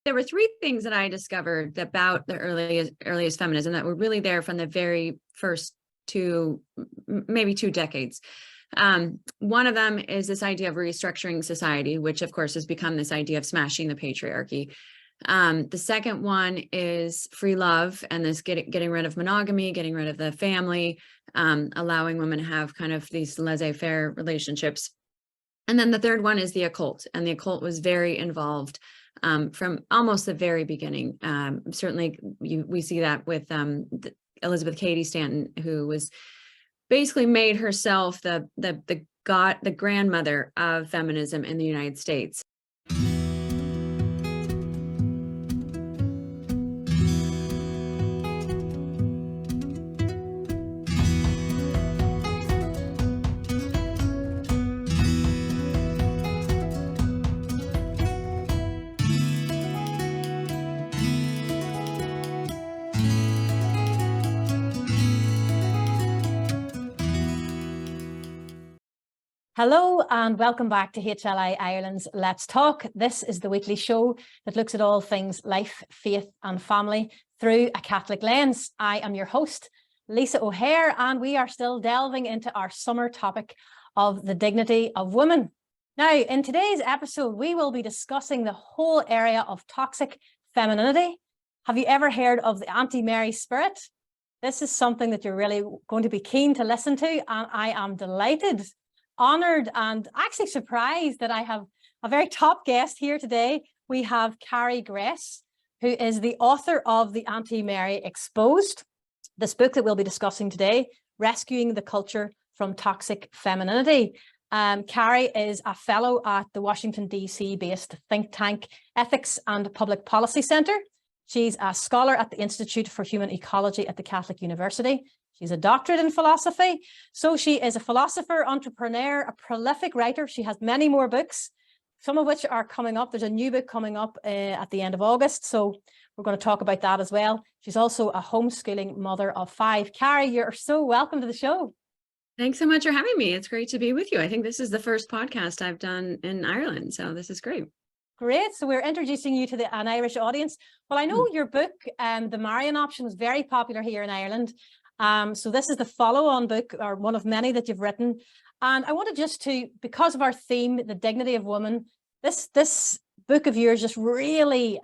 there were three things that I discovered about the earliest feminism that were really there from the very first maybe 2 decades. One of them is this idea of restructuring society, which of course has become this idea of smashing the patriarchy. The second one is free love and this getting rid of monogamy, getting rid of the family, allowing women to have kind of these laissez-faire relationships. And then the third one is the occult, and the occult was very involved from almost the very beginning. Certainly we see that with Elizabeth Cady Stanton, who was basically made herself the grandmother of feminism in the United States. Hello and welcome back to HLI Ireland's Let's Talk. This is the weekly show that looks at all things life, faith and family through a Catholic lens. I am your host, Lisa O'Hare, and we are still delving into our summer topic of the dignity of women. Now, in today's episode, we will be discussing the whole area of toxic femininity. Have you ever heard of the anti-Mary spirit? This is something that you're really going to be keen to listen to, and I am delighted, honored and actually surprised that I have a very top guest here today. We have Carrie Gress, who is the author of The Anti-Mary Exposed, this book that we'll be discussing today, Rescuing the Culture from Toxic Femininity. Carrie is a fellow at the Washington, D.C. based think tank Ethics and Public Policy Center. She's a scholar at the Institute for Human Ecology at the Catholic University. She's a doctorate in philosophy. So she is a philosopher, entrepreneur, a prolific writer. She has many more books, some of which are coming up. There's a new book coming up at the end of August. So we're going to talk about that as well. She's also a homeschooling mother of 5. Carrie, you're so welcome to the show. Thanks so much for having me. It's great to be with you. I think this is the first podcast I've done in Ireland, so this is great. Great. So we're introducing you to an Irish audience. Well, I know your book, The Marian Option, was very popular here in Ireland. So this is the follow-on book, or one of many that you've written. And I wanted just to, because of our theme, the dignity of women, this book of yours just really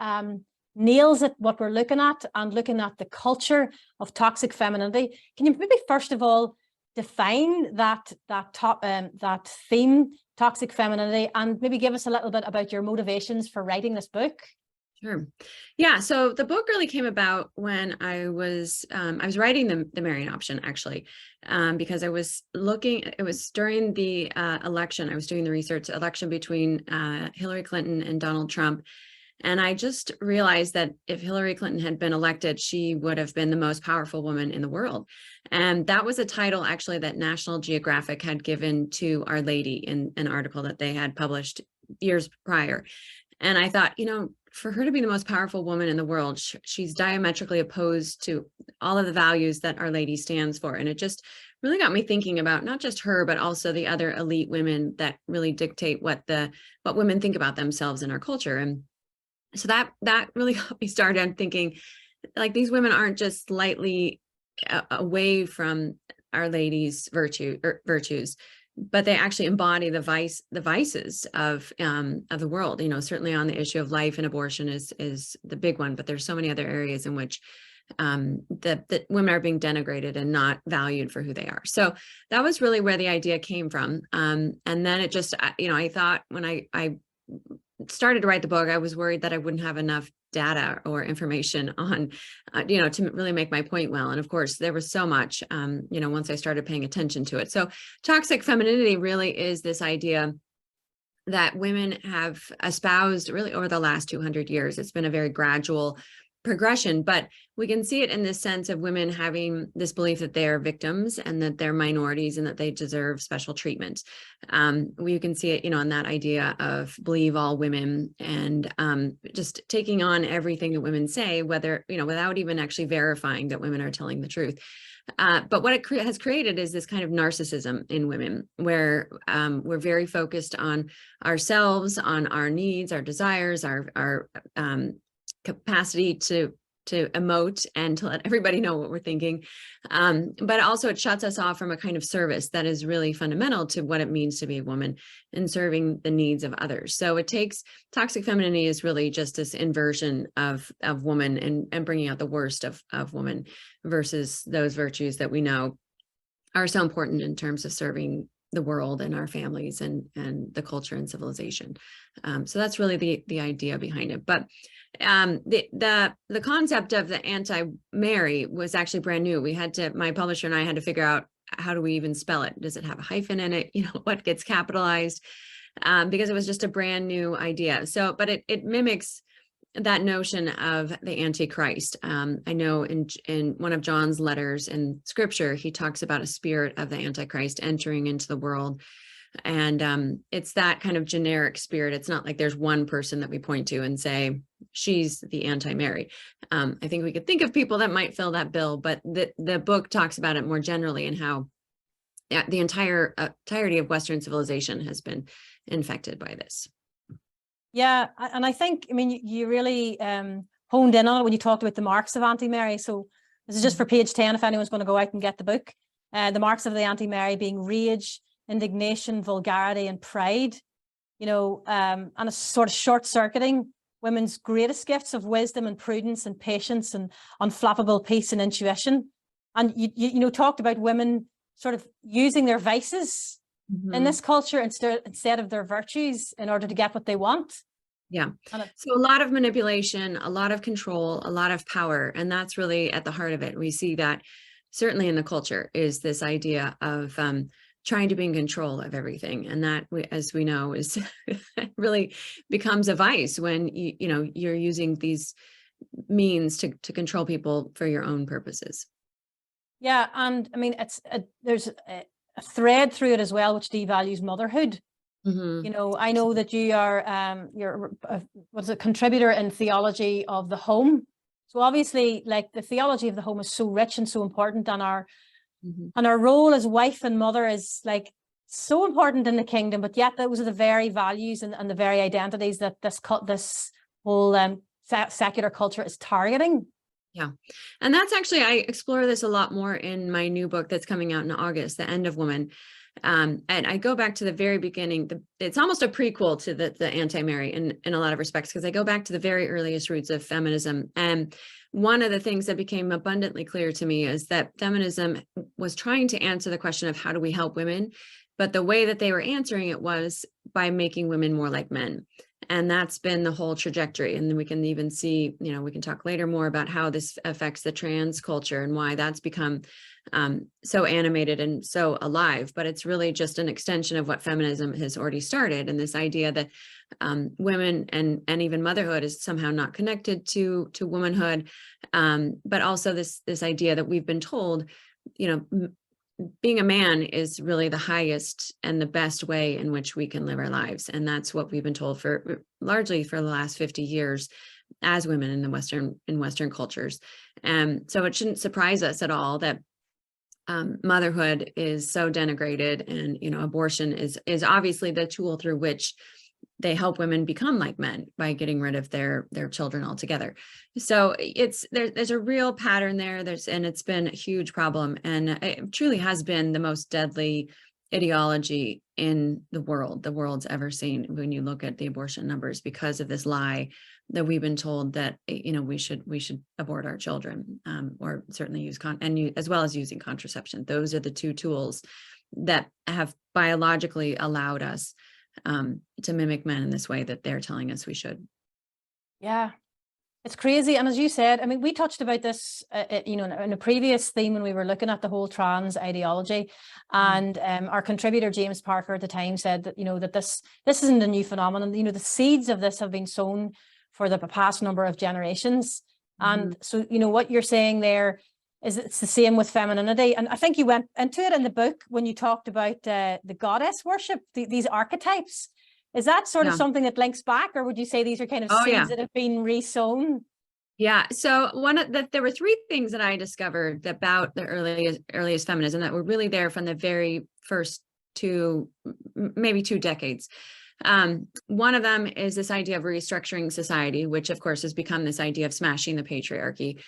nails it, what we're looking at, and looking at the culture of toxic femininity. Can you maybe first of all define that theme, toxic femininity, and maybe give us a little bit about your motivations for writing this book? Sure. Yeah. So the book really came about when I was writing the Marian Option, actually, because I was looking, it was during the election. I was doing the research election between Hillary Clinton and Donald Trump. And I just realized that if Hillary Clinton had been elected, she would have been the most powerful woman in the world. And that was a title actually that National Geographic had given to Our Lady in an article that they had published years prior. And I thought, for her to be the most powerful woman in the world, she's diametrically opposed to all of the values that Our Lady stands for. And it just really got me thinking about not just her, but also the other elite women that really dictate what women think about themselves in our culture. And so that really got me started thinking, like, these women aren't just slightly away from Our Lady's virtues, but they actually embody the vices of the world. Certainly on the issue of life and abortion is the big one, but there's so many other areas in which that women are being denigrated and not valued for who they are. So that was really where the idea came from. And then it just, I thought when I started to write the book, I was worried that I wouldn't have enough data or information on, to really make my point well. And of course, there was so much, once I started paying attention to it. So toxic femininity really is this idea that women have espoused really over the last 200 years. It's been a very gradual progression, but we can see it in this sense of women having this belief that they are victims and that they're minorities and that they deserve special treatment. We can see it, in that idea of believe all women and just taking on everything that women say, whether, without even actually verifying that women are telling the truth. But what it has created is this kind of narcissism in women where we're very focused on ourselves, on our needs, our desires, our capacity to emote and to let everybody know what we're thinking. But also it shuts us off from a kind of service that is really fundamental to what it means to be a woman and serving the needs of others. So it takes toxic femininity is really just this inversion of woman and bringing out the worst of woman versus those virtues that we know are so important in terms of serving the world and our families and the culture and civilization. So that's really the idea behind it. But the concept of the anti-Mary was actually brand new. My publisher and I had to figure out, how do we even spell it? Does it have a hyphen in it? What gets capitalized? Because it was just a brand new idea. So, but it mimics that notion of the Antichrist. I know in one of John's letters in scripture, he talks about a spirit of the Antichrist entering into the world. And it's that kind of generic spirit. It's not like there's one person that we point to and say, she's the anti-Mary. I think we could think of people that might fill that bill, but the book talks about it more generally and how the entirety of Western civilization has been infected by this. Yeah, and I think, I mean, you really honed in on it when you talked about the marks of anti-Mary. So this is just for page 10, if anyone's going to go out and get the book. The marks of the anti-Mary being rage, indignation, vulgarity, and pride, and a sort of short-circuiting women's greatest gifts of wisdom and prudence and patience and unflappable peace and intuition. And you talked about women sort of using their vices in this culture instead of their virtues in order to get what they want. Yeah. So a lot of manipulation, a lot of control, a lot of power. And that's really at the heart of it. We see that certainly in the culture is this idea of trying to be in control of everything. And that, as we know, is really becomes a vice when you're using these means to control people for your own purposes. Yeah. And I mean, there's a thread through it as well, which devalues motherhood. I know that you are you're a contributor in theology of the home. So obviously, like, the theology of the home is so rich and so important, and our role as wife and mother is like so important in the kingdom. But yet, those are the very values and the very identities that this whole secular culture is targeting. Yeah. And that's actually, I explore this a lot more in my new book that's coming out in August, The End of Woman. And I go back to the very beginning. It's almost a prequel to the anti-Mary in a lot of respects, because I go back to the very earliest roots of feminism. And one of the things that became abundantly clear to me is that feminism was trying to answer the question of how do we help women? But the way that they were answering it was by making women more like men. And that's been the whole trajectory. And then we can even see, we can talk later more about how this affects the trans culture and why that's become so animated and so alive. But it's really just an extension of what feminism has already started. And this idea that women and even motherhood is somehow not connected to womanhood. But also this idea that we've been told, being a man is really the highest and the best way in which we can live our lives. And that's what we've been told largely for the last 50 years as women in Western cultures. And so it shouldn't surprise us at all that motherhood is so denigrated, and, abortion is obviously the tool through which they help women become like men by getting rid of their children altogether. So there's a real pattern there. And it's been a huge problem, and it truly has been the most deadly ideology in the world's ever seen when you look at the abortion numbers, because of this lie that we've been told that we should abort our children, or certainly use as well as using contraception. Those are the two tools that have biologically allowed us to mimic men in this way that they're telling us we should. Yeah, it's crazy. And as you said, I mean, we touched about this, in a previous theme when we were looking at the whole trans ideology. And our contributor, James Parker, at the time said that, that this isn't a new phenomenon. The seeds of this have been sown for the past number of generations. And so, what you're saying there is it's the same with femininity. And I think you went into it in the book when you talked about the goddess worship, these archetypes. Is that sort of something that links back, or would you say these are kind of seeds that have been resown? Yeah. So there were three things that I discovered about the earliest feminism that were really there from the very first maybe two decades. One of them is this idea of restructuring society, which of course has become this idea of smashing the patriarchy.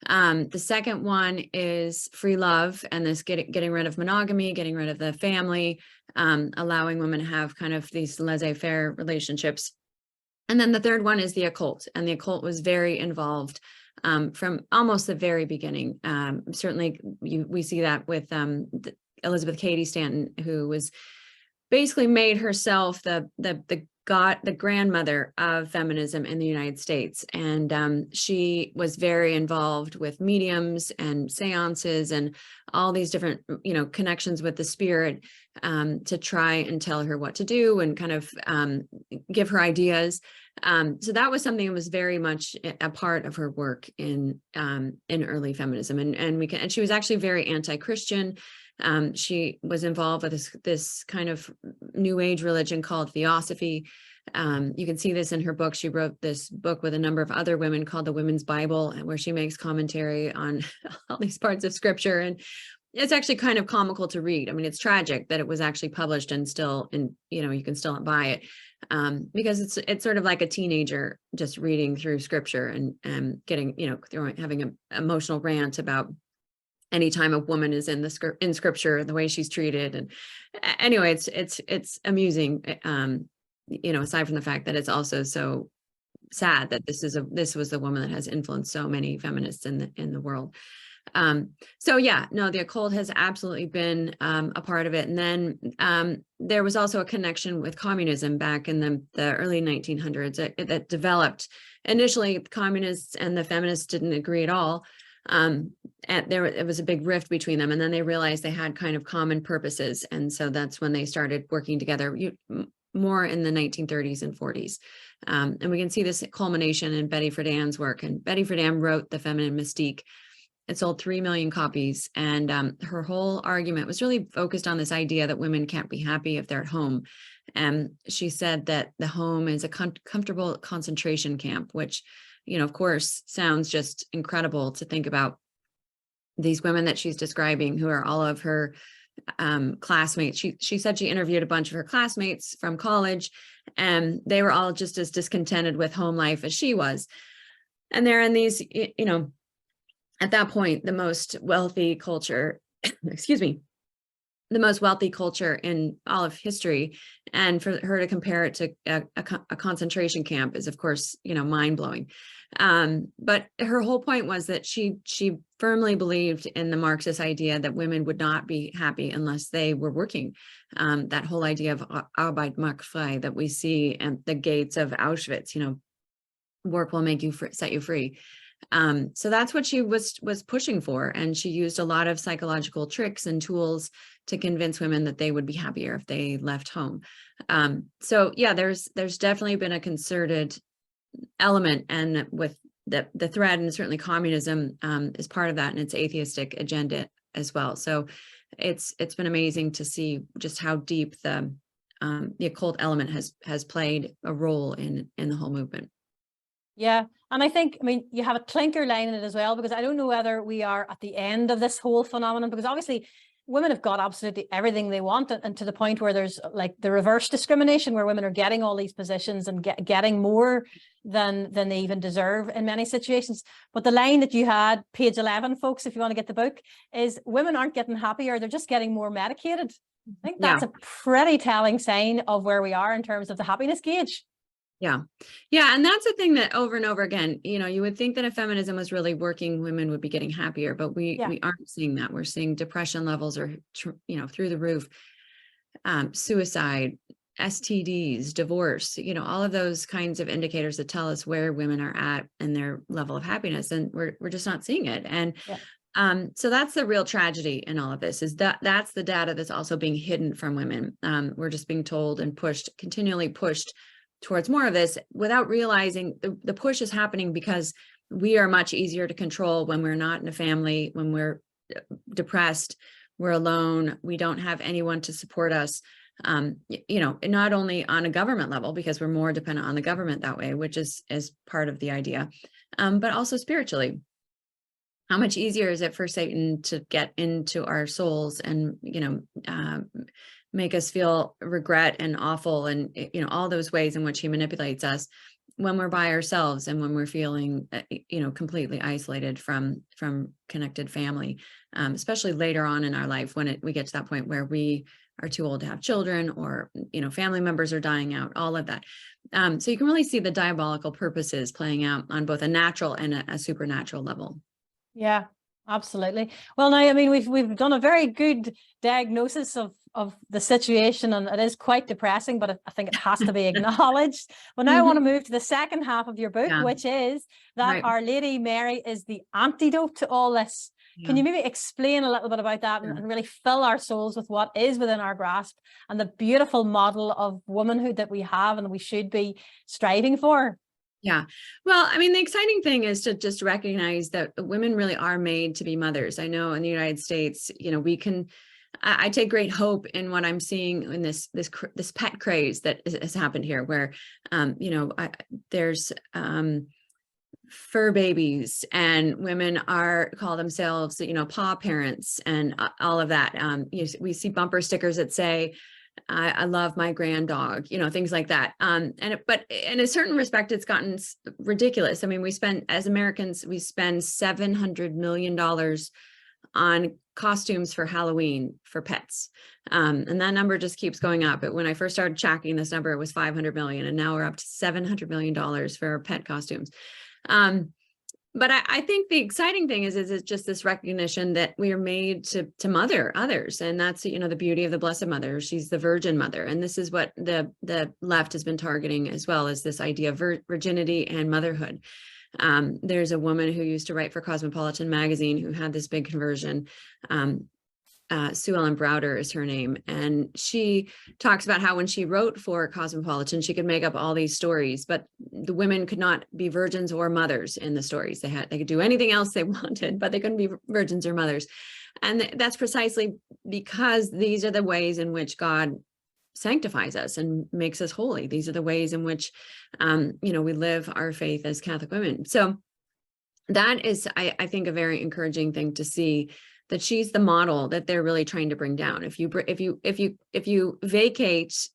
The second one is free love, and this getting rid of monogamy, getting rid of the family, allowing women to have kind of these laissez-faire relationships. And then the third one is the occult, and the occult was very involved from almost the very beginning. Certainly, we see that with Elizabeth Cady Stanton, who was basically made herself the grandmother of feminism in the United States. And she was very involved with mediums and seances and all these different, connections with the spirit, to try and tell her what to do and kind of give her ideas. So that was something that was very much a part of her work in early feminism. And she was actually very anti-Christian. She was involved with this kind of new age religion called Theosophy. You can see this in her book. She wrote this book with a number of other women called the Women's Bible, where she makes commentary on all these parts of scripture. And it's actually kind of comical to read. I mean, it's tragic that it was actually published and still, you can still buy it, because it's sort of like a teenager just reading through scripture and getting, having an emotional rant about anytime a woman is in scripture, the way she's treated. And anyway, it's amusing, aside from the fact that it's also so sad that this was the woman that has influenced so many feminists in the world. So yeah, no, the occult has absolutely been a part of it. And then there was also a connection with communism back in the early 1900s that developed. Initially, the communists and the feminists didn't agree at all. And it was a big rift between them, and then they realized they had kind of common purposes, and so that's when they started working together, more in the 1930s and 40s. And we can see this culmination in Betty Friedan's work. And Betty Friedan wrote The Feminine Mystique. It sold 3 million copies, and her whole argument was really focused on this idea that women can't be happy if they're at home. And she said that the home is a comfortable concentration camp, which, of course, sounds just incredible to think about. These women that she's describing, who are all of her classmates. She said she interviewed a bunch of her classmates from college, and they were all just as discontented with home life as she was. And they're in these, at that point, the most wealthy culture, excuse me, the most wealthy culture in all of history. And for her to compare it to a concentration camp is, of course, mind-blowing. But her whole point was that she firmly believed in the Marxist idea that women would not be happy unless they were working. That whole idea of Arbeit macht frei that we see at the gates of Auschwitz, work will make you set you free. So that's what she was pushing for. And she used a lot of psychological tricks and tools to convince women that they would be happier if they left home. So yeah, there's definitely been a concerted element, and with the thread, and certainly communism is part of that, and its atheistic agenda as well. So it's been amazing to see just how deep the occult element has played a role in the whole movement. Yeah. And I think, you have a clinker line in it as well, because I don't know whether we are at the end of this whole phenomenon, because obviously women have got absolutely everything they want, and to the point where there's like the reverse discrimination, where women are getting all these positions and getting more than they even deserve in many situations. But the line that you had, page 11, folks, if you want to get the book, is women aren't getting happier, they're just getting more medicated. I think that's a pretty telling sign of where we are in terms of the happiness gauge. Yeah. And that's the thing that over and over again, you would think that if feminism was really working, women would be getting happier, but we aren't seeing that. We're seeing depression levels are, through the roof, suicide, STDs, divorce, all of those kinds of indicators that tell us where women are at and their level of happiness. And we're just not seeing it. And so that's the real tragedy in all of this, is that's the data that's also being hidden from women. We're just being told and continually pushed towards more of this without realizing the push is happening because we are much easier to control when we're not in a family, when we're depressed, we're alone, we don't have anyone to support us, not only on a government level, because we're more dependent on the government that way, which is part of the idea, but also spiritually. How much easier is it for Satan to get into our souls and, make us feel regret and awful, and all those ways in which he manipulates us when we're by ourselves and when we're feeling completely isolated from connected family, especially later on in our life when we get to that point where we are too old to have children, or family members are dying out, all of that. So you can really see the diabolical purposes playing out on both a natural and a supernatural level. Yeah, absolutely. Well, now, I mean, we've done a very good diagnosis of the situation, and it is quite depressing, but I think it has to be acknowledged. But now I want to move to the second half of your book, which is that Our Lady Mary is the antidote to all this. Can you maybe explain a little bit about that and really fill our souls with what is within our grasp and the beautiful model of womanhood that we have and we should be striving for? Yeah. Well, I mean, the exciting thing is to just recognize that women really are made to be mothers. I know in the United States, I take great hope in what I'm seeing in this pet craze that has happened here, where, there's fur babies, and women call themselves, paw parents, and all of that. We see bumper stickers that say, I love my grand dog, things like that. But in a certain respect, it's gotten ridiculous. I mean, as Americans, we spend $700 million on costumes for Halloween for pets. And that number just keeps going up. But when I first started tracking this number, it was 500 million. And now we're up to $700 million for pet costumes. But I think the exciting thing is it's just this recognition that we are made to mother others. And that's, the beauty of the Blessed Mother. She's the Virgin Mother. And this is what the left has been targeting, as well as this idea of virginity and motherhood. There's a woman who used to write for Cosmopolitan magazine who had this big conversion. Sue Ellen Browder is her name. And she talks about how when she wrote for Cosmopolitan, she could make up all these stories, but the women could not be virgins or mothers in the stories. They could do anything else they wanted, but they couldn't be virgins or mothers. And that's precisely because these are the ways in which God sanctifies us and makes us holy. These are the ways in which, we live our faith as Catholic women. So that is, I think, a very encouraging thing to see, that she's the model that they're really trying to bring down. If you vacate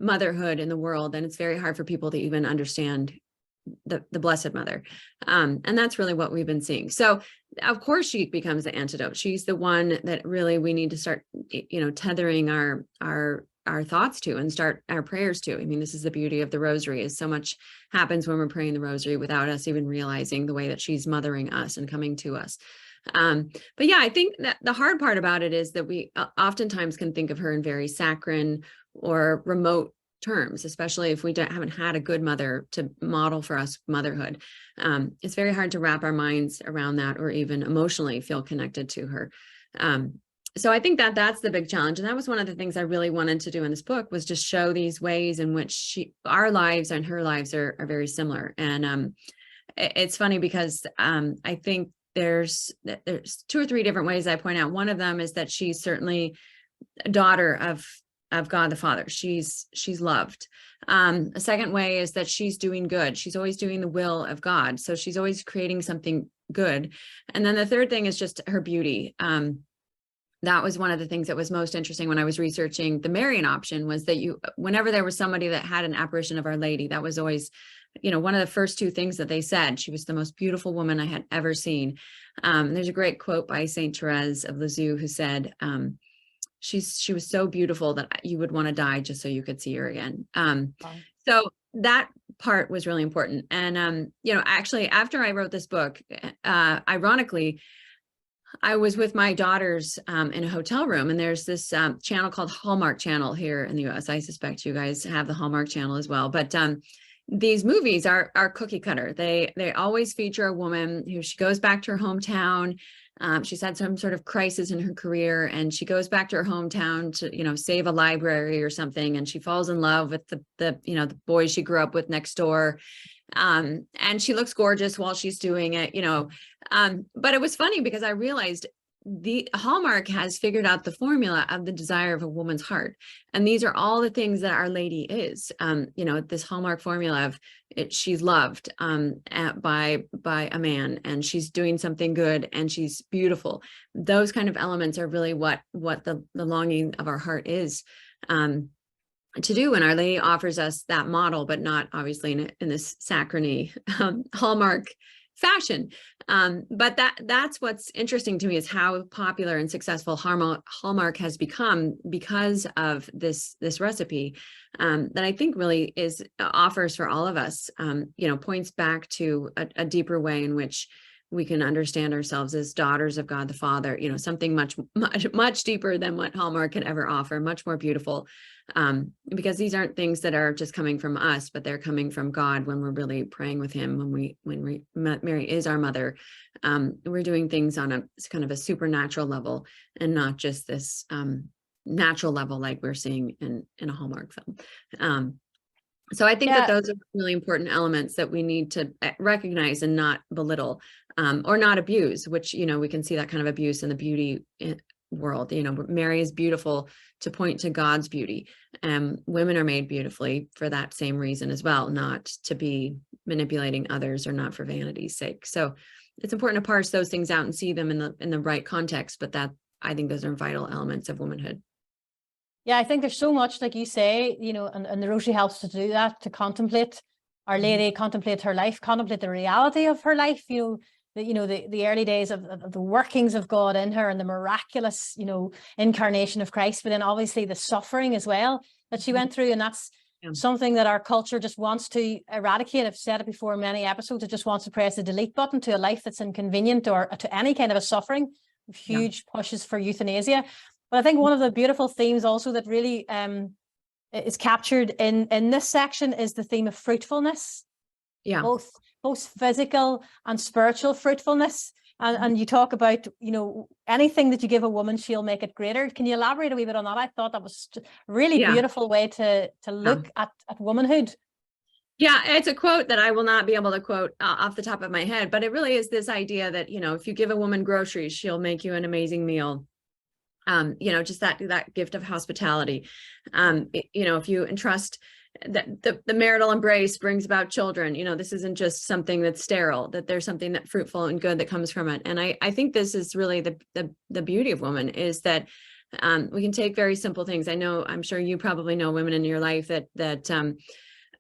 motherhood in the world, then it's very hard for people to even understand the Blessed Mother. And that's really what we've been seeing. So of course she becomes the antidote. She's the one that really we need to start, tethering our thoughts to and start our prayers to. I mean, this is the beauty of the rosary, is so much happens when we're praying the rosary without us even realizing the way that she's mothering us and coming to us. But yeah, I think that the hard part about it is that we oftentimes can think of her in very saccharine or remote terms, especially if we haven't had a good mother to model for us motherhood. It's very hard to wrap our minds around that, or even emotionally feel connected to her. So I think that that's the big challenge. And that was one of the things I really wanted to do in this book, was just show these ways in which our lives and her lives are very similar. And it's funny because I think there's 2 or 3 different ways I point out. One of them is that she's certainly a daughter of God the Father. She's loved. A second way is that she's doing good. She's always doing the will of God. So she's always creating something good. And then the third thing is just her beauty. That was one of the things that was most interesting when I was researching the Marian option, was that whenever there was somebody that had an apparition of Our Lady, that was always, one of the first 2 things that they said. She was the most beautiful woman I had ever seen. There's a great quote by Saint Therese of Lisieux, who said, she was so beautiful that you would want to die just so you could see her again. So that part was really important. And, actually, after I wrote this book, ironically, I was with my daughters in a hotel room, and there's this channel called Hallmark Channel here in the US. I suspect you guys have the Hallmark Channel as well. But these movies are cookie cutter. They always feature a woman who, she goes back to her hometown. She's had some sort of crisis in her career, and she goes back to her hometown to, save a library or something. And she falls in love with the boy she grew up with next door. And she looks gorgeous while she's doing it, but it was funny because I realized the Hallmark has figured out the formula of the desire of a woman's heart. And these are all the things that Our Lady is, this Hallmark formula of she's loved by a man, and she's doing something good, and she's beautiful. Those kind of elements are really what the longing of our heart is. to do, and Our Lady offers us that model, but not obviously in this saccharine Hallmark fashion. But that's what's interesting to me, is how popular and successful Hallmark has become because of this recipe, that I think really offers for all of us, points back to a deeper way in which we can understand ourselves as daughters of God the Father, something much, much, much deeper than what Hallmark could ever offer, much more beautiful, because these aren't things that are just coming from us, but they're coming from God when we're really praying with him, when Mary is our mother. We're doing things on a kind of a supernatural level, and not just this natural level like we're seeing in a Hallmark film. So I think that those are really important elements that we need to recognize and not belittle, or not abuse, which, we can see that kind of abuse in the beauty world. Mary is beautiful to point to God's beauty. Women are made beautifully for that same reason as well, not to be manipulating others or not for vanity's sake. So it's important to parse those things out and see them in the right context. But I think those are vital elements of womanhood. Yeah, I think there's so much, like you say, and the rosary helps to do that, to contemplate Our Lady, contemplate her life, contemplate the reality of her life, the early days of the workings of God in her, and the miraculous, incarnation of Christ, but then obviously the suffering as well that she went through. And that's something that our culture just wants to eradicate. I've said it before in many episodes. It just wants to press the delete button to a life that's inconvenient, or to any kind of a suffering. Huge pushes for euthanasia. But I think one of the beautiful themes also that really is captured in this section is the theme of fruitfulness. Yeah. Both physical and spiritual fruitfulness. And you talk about, anything that you give a woman, she'll make it greater. Can you elaborate a wee bit on that? I thought that was a really beautiful way to look at womanhood. Yeah, it's a quote that I will not be able to quote off the top of my head, but it really is this idea that, if you give a woman groceries, she'll make you an amazing meal. Just that gift of hospitality. If you entrust that the marital embrace brings about children, this isn't just something that's sterile, that there's something that fruitful and good that comes from it. And I think this is really the beauty of woman, is that we can take very simple things. I'm sure you probably know women in your life that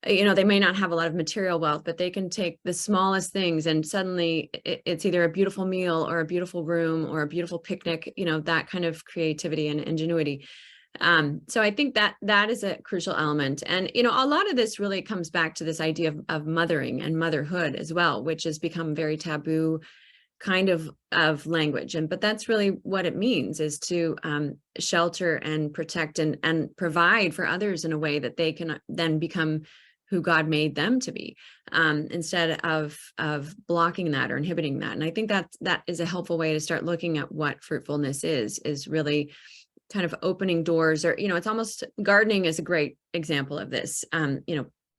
they may not have a lot of material wealth, but they can take the smallest things and suddenly it's either a beautiful meal or a beautiful room or a beautiful picnic, that kind of creativity and ingenuity. So I think that is a crucial element. And, a lot of this really comes back to this idea of mothering and motherhood as well, which has become very taboo kind of language. But that's really what it means, is to shelter and protect and provide for others in a way that they can then become who God made them to be, instead of blocking that or inhibiting that. And I think that is a helpful way to start looking at what fruitfulness is really kind of opening doors, or, it's almost, gardening is a great example of this,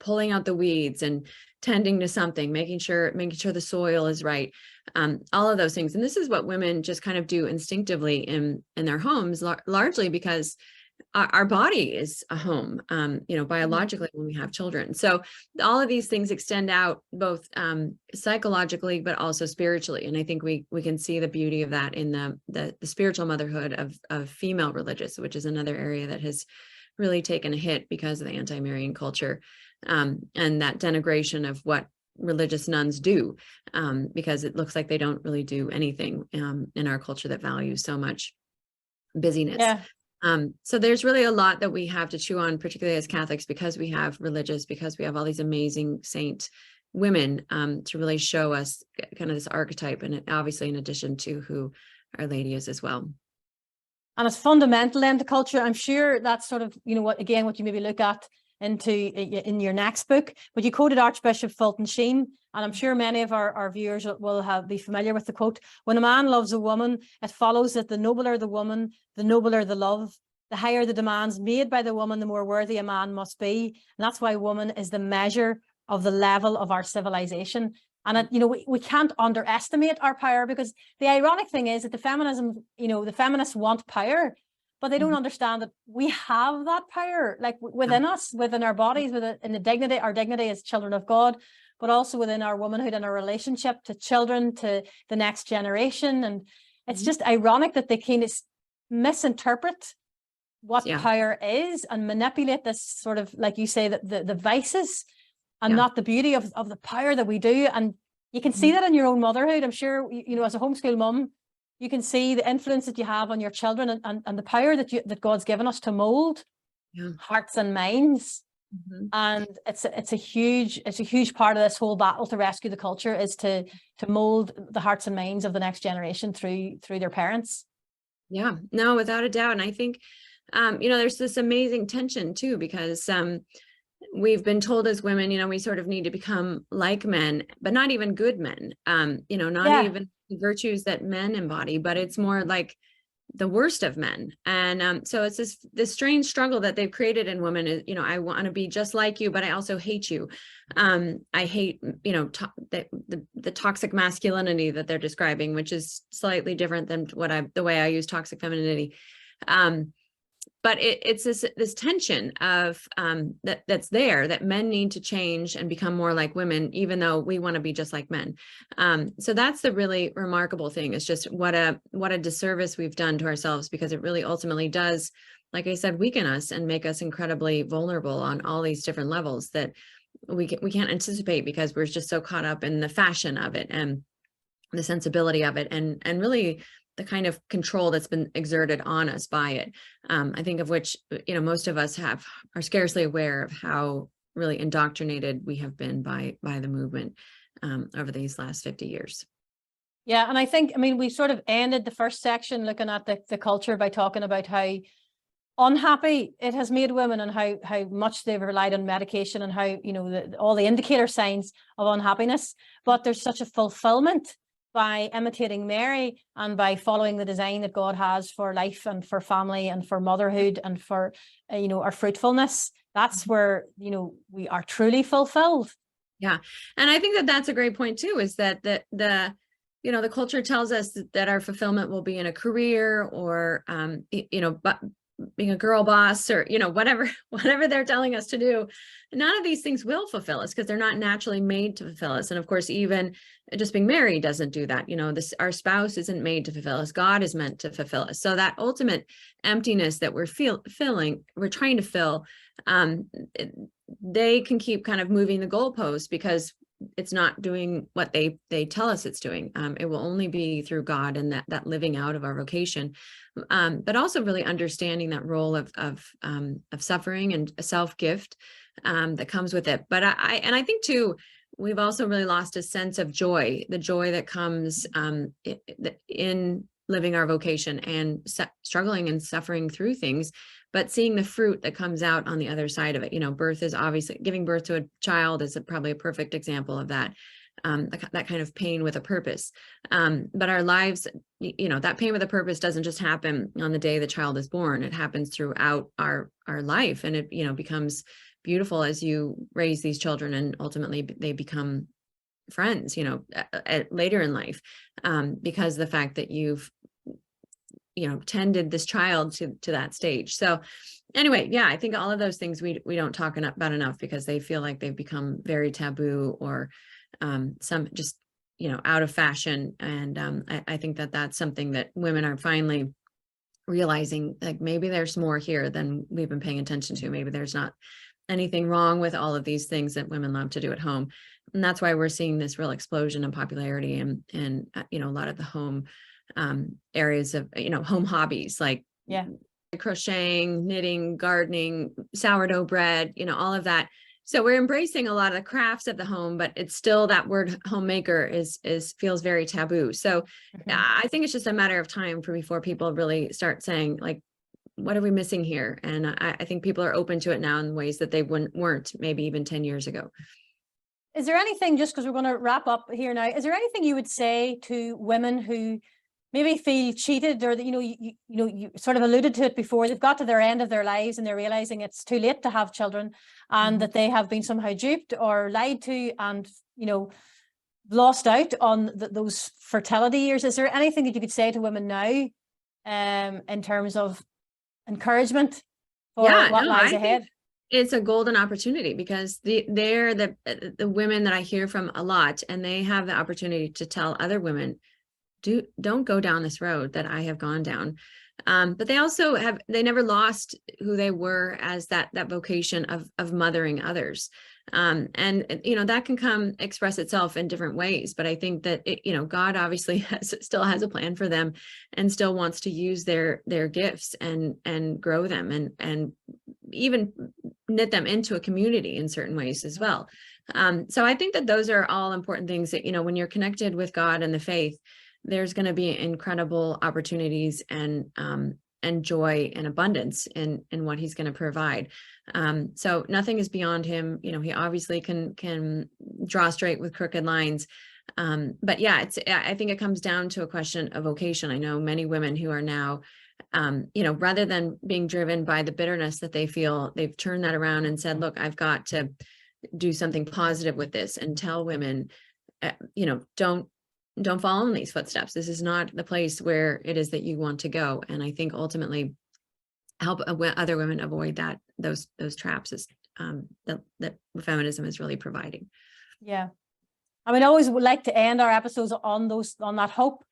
pulling out the weeds and tending to something, making sure the soil is right, all of those things. And this is what women just kind of do instinctively in their homes, largely because our body is a home, biologically when we have children. So all of these things extend out both psychologically, but also spiritually. And I think we can see the beauty of that in the spiritual motherhood of female religious, which is another area that has really taken a hit because of the anti-Marian culture, and that denigration of what religious nuns do, because it looks like they don't really do anything in our culture that values so much busyness. Yeah. So there's really a lot that we have to chew on, particularly as Catholics, because we have because we have all these amazing saint women, to really show us kind of this archetype, and obviously in addition to who Our Lady is as well. And it's fundamental then to culture. I'm sure that's sort of, what you maybe look at in your next book, but you quoted Archbishop Fulton Sheen, and I'm sure many of our viewers will be familiar with the quote: "When a man loves a woman, it follows that the nobler the woman, the nobler the love. The higher the demands made by the woman, the more worthy a man must be. And that's why woman is the measure of the level of our civilization." And we can't underestimate our power, because the ironic thing is that the feminists want power, but they don't understand that we have that power, like within us, within our bodies, in the dignity, our dignity as children of God, but also within our womanhood and our relationship to children, to the next generation. And it's just ironic that they kind of misinterpret what Yeah. power is and manipulate this sort of, like you say, that the vices and Yeah. not the beauty of the power that we do. And you can see that in your own motherhood. I'm sure, you know, as a homeschool mum, you can see the influence that you have on your children, and the power that God's given us to mold Yeah. hearts and minds. And it's a huge part of this whole battle to rescue the culture, is to mold the hearts and minds of the next generation through their parents. Yeah, no, without a doubt. And I think, you know, there's this amazing tension too, because we've been told as women, you know, we sort of need to become like men, but not even good men, you know, not even the virtues that men embody, but it's more like the worst of men. And so it's this strange struggle that they've created in women is, you know, I want to be just like you, but I also hate you. I hate, you know, the toxic masculinity that they're describing, which is slightly different than the way I use toxic femininity. But it's this tension of that's there, that men need to change and become more like women, even though we want to be just like men. So that's the really remarkable thing. It's just what a disservice we've done to ourselves, because it really ultimately does, like I said, weaken us and make us incredibly vulnerable on all these different levels that we can't anticipate, because we're just so caught up in the fashion of it and the sensibility of it, and really the kind of control that's been exerted on us by it. I think of which, you know, most of us are scarcely aware of how really indoctrinated we have been by the movement over these last 50 years. Yeah, and I think, I mean, we sort of ended the first section looking at the culture by talking about how unhappy it has made women, and how much they've relied on medication, and how, you know, all the indicator signs of unhappiness. But there's such a fulfillment by imitating Mary and by following the design that God has for life and for family and for motherhood and for, you know, our fruitfulness. That's where, you know, we are truly fulfilled. Yeah. And I think that that's a great point too, is that you know, the culture tells us that our fulfillment will be in a career, or, you know, but being a girl boss, or, you know, whatever they're telling us to do. None of these things will fulfill us, because they're not naturally made to fulfill us. And of course, even just being married doesn't do that. You know, our spouse isn't made to fulfill us. God is meant to fulfill us. So that ultimate emptiness that we're we're trying to fill, they can keep kind of moving the goalposts, because it's not doing what they tell us it's doing. It will only be through God and that living out of our vocation, but also really understanding that role of suffering and a self-gift that comes with it. But I think too, we've also really lost a sense of joy, the joy that comes in living our vocation and struggling and suffering through things, but seeing the fruit that comes out on the other side of it. You know, birth is obviously, giving birth to a child is probably a perfect example of that, that kind of pain with a purpose. But our lives, you know, that pain with a purpose doesn't just happen on the day the child is born. It happens throughout our life, and it, you know, becomes beautiful as you raise these children, and ultimately they become friends, you know, later in life, because the fact that you've, you know, tended this child to that stage. So anyway, yeah, I think all of those things we don't talk about enough, because they feel like they've become very taboo, or some just, you know, out of fashion. And I think that that's something that women are finally realizing, like, maybe there's more here than we've been paying attention to. Maybe there's not anything wrong with all of these things that women love to do at home. And that's why we're seeing this real explosion in popularity, and you know, a lot of the home areas of, you know, home hobbies like crocheting, knitting, gardening, sourdough bread, you know, all of that. So we're embracing a lot of the crafts of the home, but it's still, that word homemaker feels very taboo. So I think it's just a matter of time before people really start saying, like, what are we missing here? And I think people are open to it now in ways that they weren't maybe even 10 years ago. Is there anything, just because we're going to wrap up here now, is there anything you would say to women who maybe feel cheated, or that, you know, you sort of alluded to it before, they've got to their end of their lives and they're realizing it's too late to have children, and that they have been somehow duped or lied to, and, you know, lost out on those fertility years? Is there anything that you could say to women now, in terms of encouragement for what lies ahead? It's a golden opportunity, because they're the women that I hear from a lot, and they have the opportunity to tell other women, don't go down this road that I have gone down. But they also they never lost who they were as that vocation of mothering others. And that can express itself in different ways, but I think that God obviously still has a plan for them, and still wants to use their gifts and grow them, and even knit them into a community in certain ways as well. So I think that those are all important things that, when you're connected with God and the faith, there's going to be incredible opportunities and joy and abundance in what he's going to provide. So nothing is beyond him. He obviously can draw straight with crooked lines. But yeah, I think it comes down to a question of vocation. I know many women who are now, rather than being driven by the bitterness that they feel, they've turned that around and said, look, I've got to do something positive with this, and tell women, don't follow in these footsteps. This is not the place where it is that you want to go. And I think ultimately help other women avoid those traps is that feminism is really providing. Yeah. I mean, I always would like to end our episodes on that hope,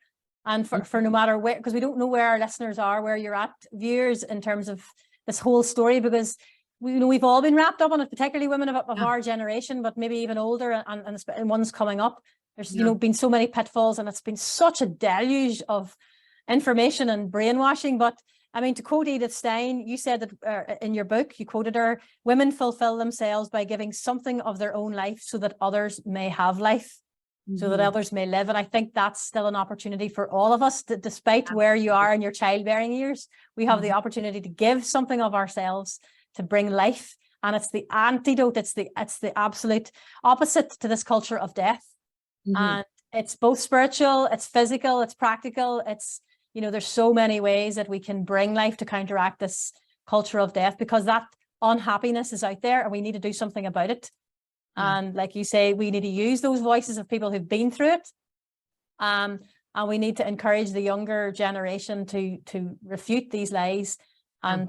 and for no matter where, because we don't know where our listeners are, where you're at, viewers, in terms of this whole story, because we've all been wrapped up on it, particularly women of our generation, but maybe even older and ones coming up. There's been so many pitfalls, and it's been such a deluge of information and brainwashing. But I mean, to quote Edith Stein, you said that in your book, you quoted her, women fulfill themselves by giving something of their own life so that others may have life, so that others may live. And I think that's still an opportunity for all of us, despite where you are in your childbearing years. We have the opportunity to give something of ourselves to bring life. And it's the antidote, it's the absolute opposite to this culture of death. And it's both spiritual, it's physical, it's practical, it's, there's so many ways that we can bring life to counteract this culture of death, because that unhappiness is out there and we need to do something about it. And like you say, we need to use those voices of people who've been through it. And we need to encourage the younger generation to refute these lies and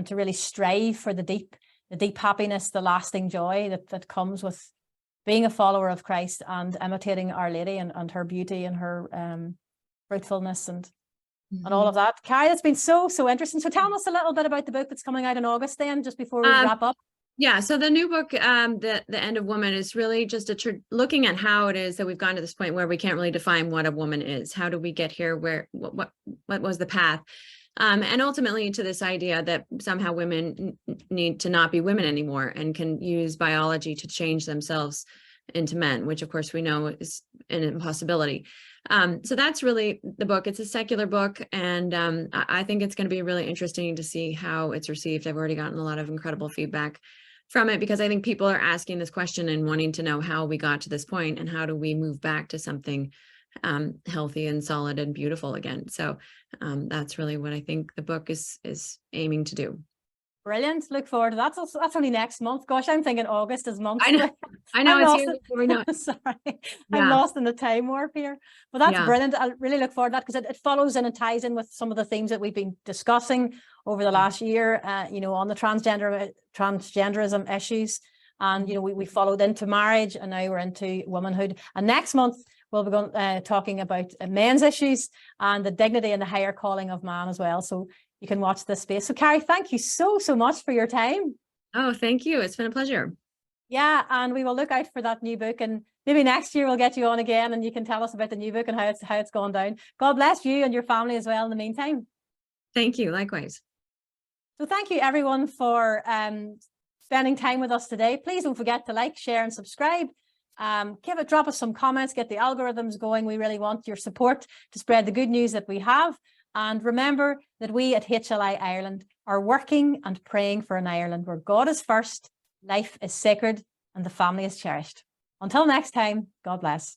to really strive for the deep happiness, the lasting joy that comes with being a follower of Christ and imitating Our Lady and her beauty and her fruitfulness and all of that. Carrie, it's been so interesting. So tell us a little bit about the book that's coming out in August then, just before we wrap up. Yeah, so the new book, the End of Woman, is really just looking at how it is that we've gotten to this point where we can't really define what a woman is. How do we get here? What was the path? And ultimately to this idea that somehow women need to not be women anymore and can use biology to change themselves into men, which of course we know is an impossibility. So that's really the book. It's a secular book, and I think it's going to be really interesting to see how it's received. I've already gotten a lot of incredible feedback from it, because I think people are asking this question and wanting to know how we got to this point and how do we move back to something healthy and solid and beautiful again. So that's really what I think the book is aiming to do. Brilliant. Look forward to that. That's only next month. Gosh, I'm thinking August is months. I know it's here before we know it. Sorry, I'm lost in the time warp here. But that's brilliant. I really look forward to that, because it follows and it ties in with some of the themes that we've been discussing over the last year, on the transgenderism issues. And, we followed into marriage, and now we're into womanhood. And next month, we'll be talking about men's issues and the dignity and the higher calling of man as well. So you can watch this space. So Carrie, thank you so much for your time. Oh, thank you. It's been a pleasure. Yeah, and we will look out for that new book, and maybe next year we'll get you on again and you can tell us about the new book and how it's gone down. God bless you and your family as well in the meantime. Thank you. Likewise. So thank you everyone for spending time with us today. Please don't forget to like, share and subscribe. Drop us some comments, get the algorithms going. We really want your support to spread the good news that we have. And remember that we at HLI Ireland are working and praying for an Ireland where God is first, life is sacred, and the family is cherished. Until next time, God bless.